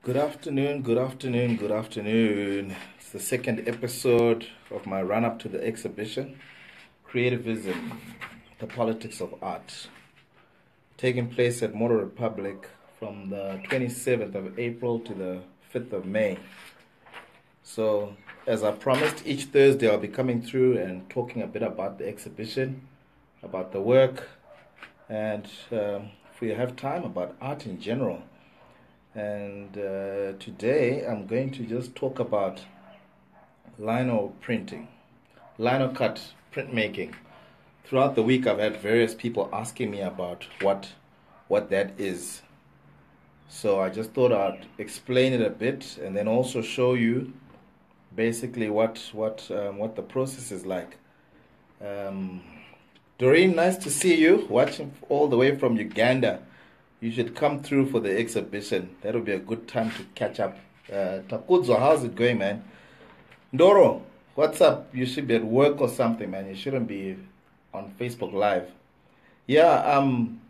Good afternoon, good afternoon, good afternoon. It's the second episode of my run up to the exhibition, Creativism, the Politics of Art, taking place at Motor Republic from the 27th of April to the 5th of May. So, as I promised, each Thursday I'll be coming through and talking a bit about the exhibition, about the work, and if we have time, about art in general. And today I'm going to just talk about lino printing, Linocut Printmaking. Throughout the week I've had various people asking me about what that is. So I just thought I'd explain it a bit and then also show you basically what the process is like. Doreen, nice to see you, watching all the way from Uganda. You should come through for the exhibition. That'll be a good time to catch up. Takudzo, how's it going, man? Ndoro, what's up? You should be at work or something, man. You shouldn't be on Facebook Live. Yeah, I'm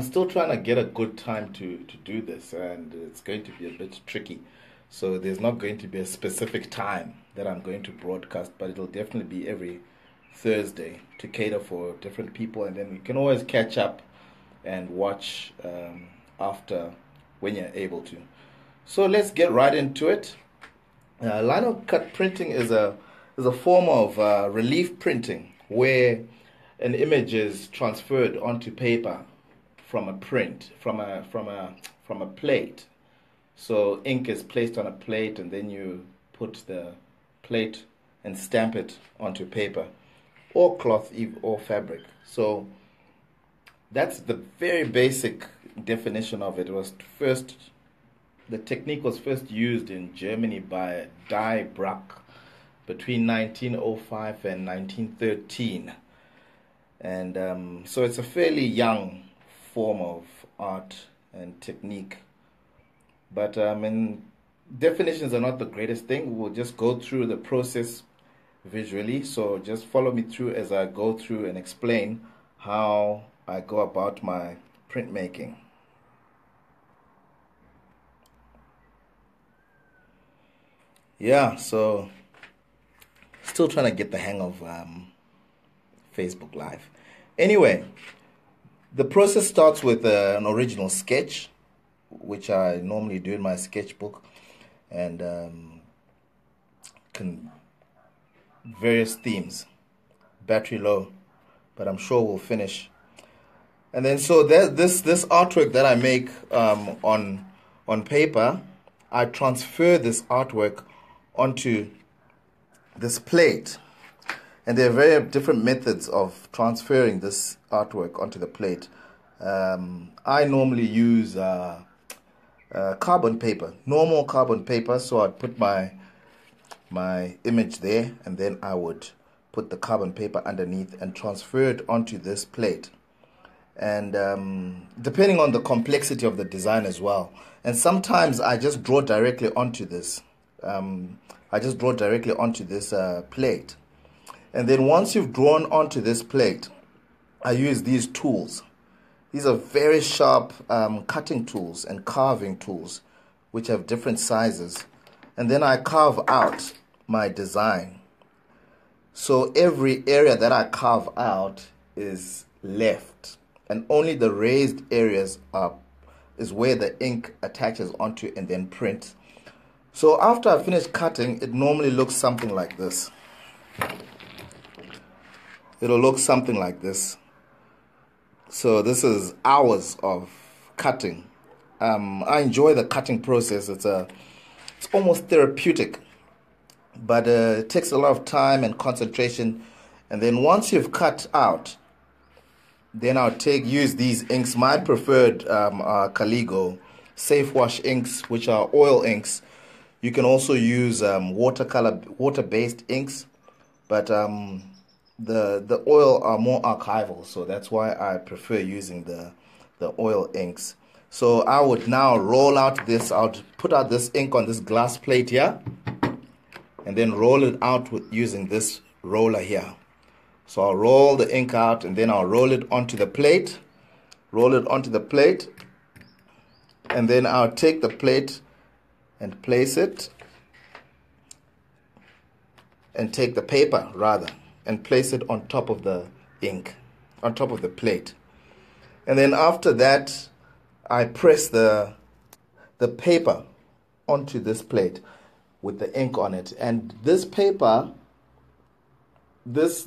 still trying to get a good time to do this, and it's going to be a bit tricky. So there's not going to be a specific time that I'm going to broadcast, but it'll definitely be every Thursday to cater for different people, and then you can always catch up and watch after when you're able to. So let's get right into it. Linocut printing is a form of relief printing where an image is transferred onto paper from a plate. So ink is placed on a plate, and then you put the plate and stamp it onto paper or cloth or fabric. So that's the very basic definition of it. The technique was first used in Germany by Die Brack between 1905 and 1913. And so it's a fairly young form of art and technique. But definitions are not the greatest thing. We'll just go through the process visually. So just follow me through as I go through and explain how I go about my printmaking. Yeah, so still trying to get the hang of Facebook Live. Anyway, the process starts with an original sketch, which I normally do in my sketchbook, and various themes. Battery low, but I'm sure we'll finish. And then so this artwork that I make on paper, I transfer this artwork onto this plate. And there are very different methods of transferring this artwork onto the plate. I normally use carbon paper, normal carbon paper. So I'd put my image there, and then I would put the carbon paper underneath and transfer it onto this plate. And depending on the complexity of the design as well. And sometimes I just draw directly onto this. Plate. And then once you've drawn onto this plate, I use these tools. These are very sharp cutting tools and carving tools, which have different sizes. And then I carve out my design. So every area that I carve out is left, and only the raised areas is where the ink attaches onto and then print. So after I finish cutting, it normally looks something like this. It'll look something like this. So this is hours of cutting. I enjoy the cutting process. It's almost therapeutic, but it takes a lot of time and concentration. And then once you've cut out, then I'll use these inks. My preferred are Caligo Safe Wash inks, which are oil inks. You can also use water-based inks, but the oil are more archival, so that's why I prefer using the oil inks. So I would now roll out this. I would put out this ink on this glass plate here, and then roll it out using this roller here. So I'll roll the ink out, and then I'll roll it onto the plate. And then I'll take the plate and place it, and take the paper rather, and place it on top of the ink, on top of the plate. And then after that, I press the paper onto this plate with the ink on it. And this paper, this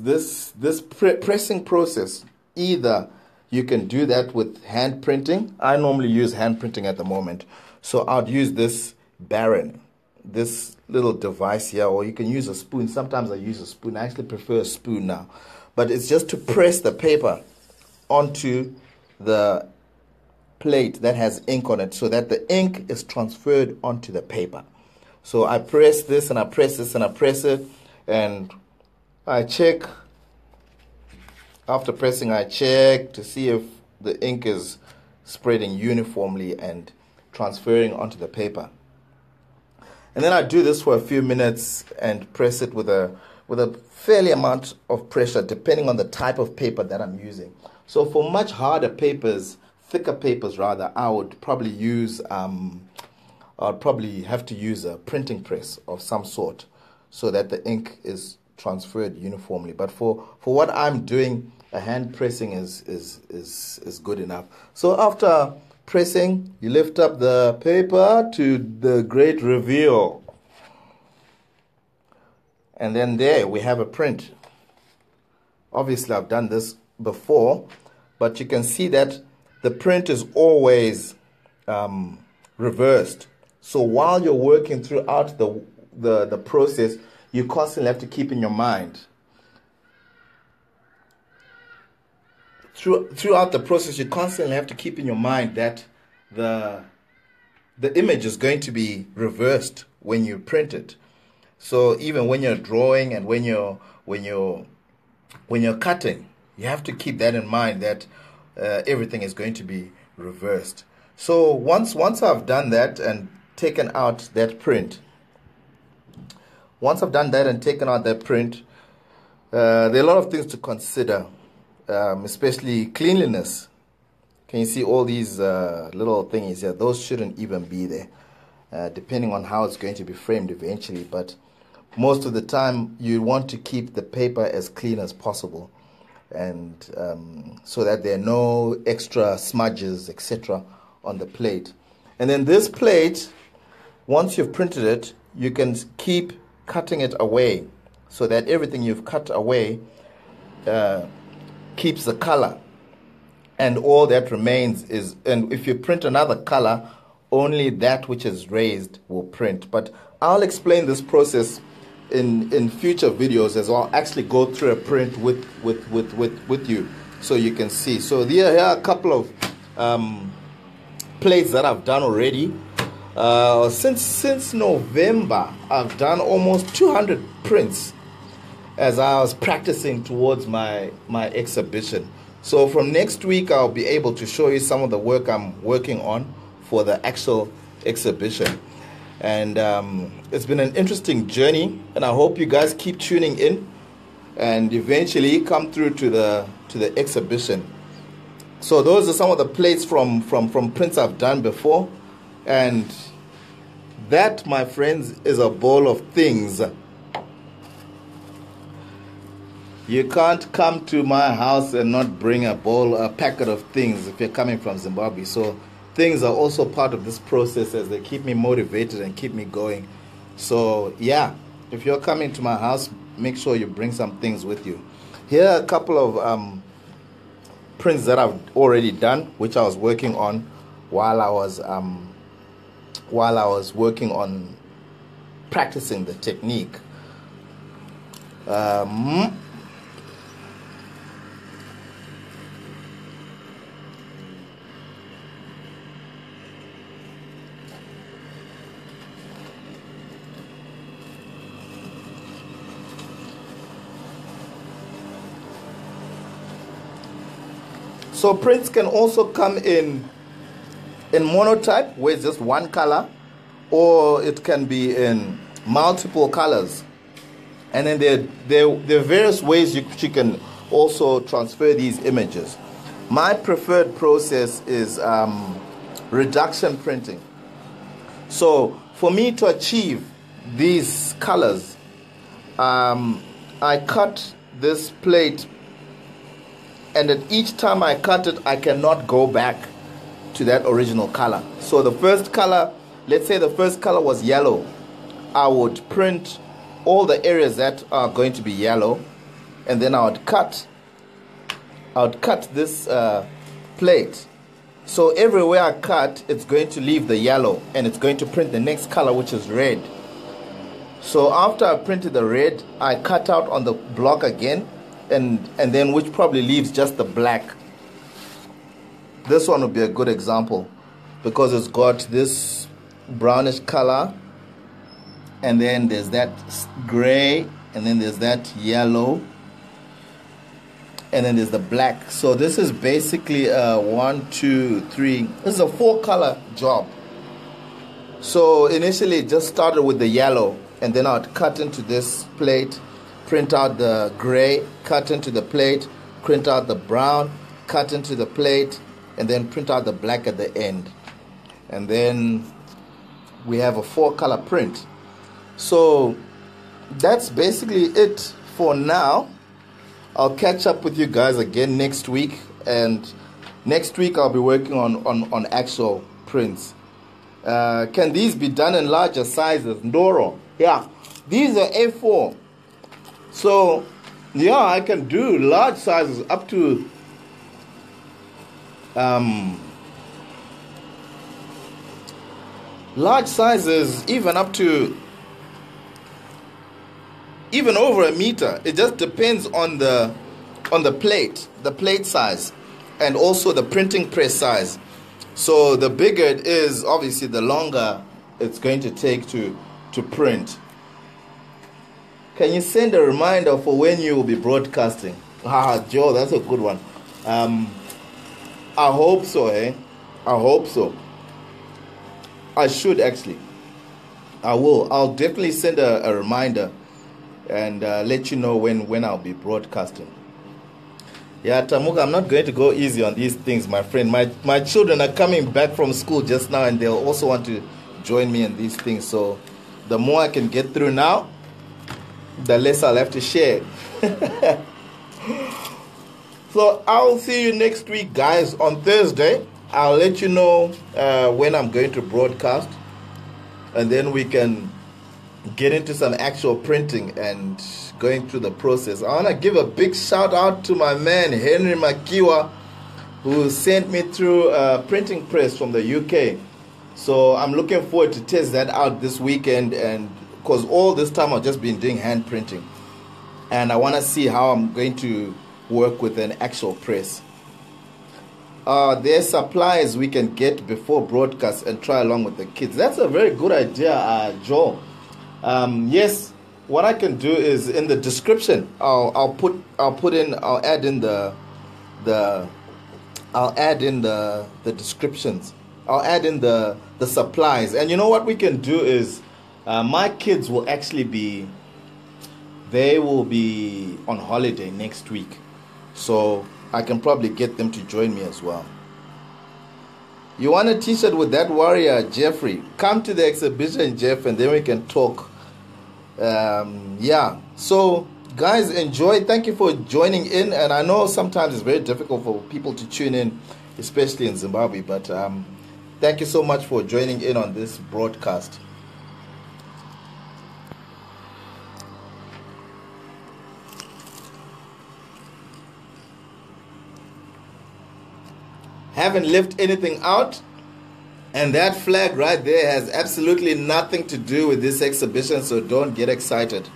pressing process, either you can do that with hand printing. I normally use hand printing at the moment, so I'd use this Baron, this little device here, or you can use a spoon. Sometimes I use a spoon. I actually prefer a spoon now, but it's just to press the paper onto the plate that has ink on it, so that the ink is transferred onto the paper. So I press this and I press this and I press it, and I check. After pressing, I check to see if the ink is spreading uniformly and transferring onto the paper. And then I do this for a few minutes and press it with a fairly amount of pressure, depending on the type of paper that I'm using. So for much harder papers, thicker papers rather, I would probably use I'd probably have to use a printing press of some sort, so that the ink is transferred uniformly. But for what I'm doing, a hand pressing is good enough. So after pressing, you lift up the paper to the great reveal, and then there we have a print. Obviously I've done this before, but you can see that the print is always reversed. So while you're working throughout the process, you constantly have to keep in your mind, throughout the process, you constantly have to keep in your mind that the image is going to be reversed when you print it. So even when you're drawing and when you're cutting, you have to keep that in mind, that everything is going to be reversed. So once I've done that and taken out that print, there are a lot of things to consider, especially cleanliness. Can you see all these little thingies here? Those shouldn't even be there, depending on how it's going to be framed eventually. But most of the time, you want to keep the paper as clean as possible, and so that there are no extra smudges, etc. on the plate. And then this plate, once you've printed it, you can keep cutting it away, so that everything you've cut away keeps the color, and all that remains is, and if you print another color, only that which is raised will print. But I'll explain this process in future videos, as I'll actually go through a print with you, so you can see. So here are a couple of plates that I've done already. Since November, I've done almost 200 prints as I was practicing towards my exhibition. So from next week, I'll be able to show you some of the work I'm working on for the actual exhibition. And it's been an interesting journey, and I hope you guys keep tuning in and eventually come through to the exhibition. So those are some of the plates from prints I've done before, and that, my friends, is a ball of things. You can't come to my house and not bring a packet of things if you're coming from Zimbabwe. So things are also part of this process, as they keep me motivated and keep me going. So yeah, if you're coming to my house, make sure you bring some things with you. Here are a couple of prints that I've already done, which I was working on while I was working on practicing the technique. So prints can also come in monotype, where it's just one color, or it can be in multiple colors. And then there are various ways you can also transfer these images. My preferred process is reduction printing. So for me to achieve these colors, I cut this plate, and at each time I cut it, I cannot go back to that original color. So the first color, let's say the first color was yellow, I would print all the areas that are going to be yellow, and then I would cut this plate. So everywhere I cut, it's going to leave the yellow, and it's going to print the next color, which is red. So after I printed the red, I cut out on the block again, and then which probably leaves just the black. This one would be a good example because it's got this brownish color, and then there's that gray, and then there's that yellow, and then there's the black. So this is basically a 1, 2, 3. This is a 4-color job. So initially it just started with the yellow, and then I'd cut into this plate, print out the gray, cut into the plate, print out the brown, cut into the plate, and then print out the black at the end. And then we have a 4-color print. So that's basically it for now. I'll catch up with you guys again next week, and next week I'll be working on actual prints. Can these be done in larger sizes? Ndoro. Yeah, these are A4. So yeah, I can do large sizes up to large sizes, even up to even over a meter. It just depends on the plate size, and also the printing press size. So the bigger it is, obviously the longer it's going to take to print. Can you send a reminder for when you will be broadcasting? Joe, that's a good one. I hope so, I hope so. I should actually. I will. I'll definitely send a reminder and let you know when I'll be broadcasting. Yeah, Tamuka, I'm not going to go easy on these things, my friend. My children are coming back from school just now, and they'll also want to join me in these things. So the more I can get through now, the less I'll have to share. So I'll see you next week, guys, on Thursday. I'll let you know when I'm going to broadcast, and then we can get into some actual printing and going through the process. I want to give a big shout out to my man Henry Makiwa, who sent me through a printing press from the UK. So I'm looking forward to test that out this weekend, and because all this time I've just been doing hand printing, and I want to see how I'm going to work with an actual press. There's supplies we can get before broadcast and try along with the kids. That's a very good idea, Joe. Yes, what I can do is in the description, I'll add in the descriptions. I'll add in the supplies. And you know what we can do is my kids will actually be on holiday next week, so I can probably get them to join me as well. You want a t-shirt with that warrior, Jeffrey? Come to the exhibition, Jeff, and then we can talk. Yeah, so guys, enjoy. Thank you for joining in, and I know sometimes it's very difficult for people to tune in, especially in Zimbabwe, but thank you so much for joining in on this broadcast. Haven't left anything out, and that flag right there has absolutely nothing to do with this exhibition, so don't get excited.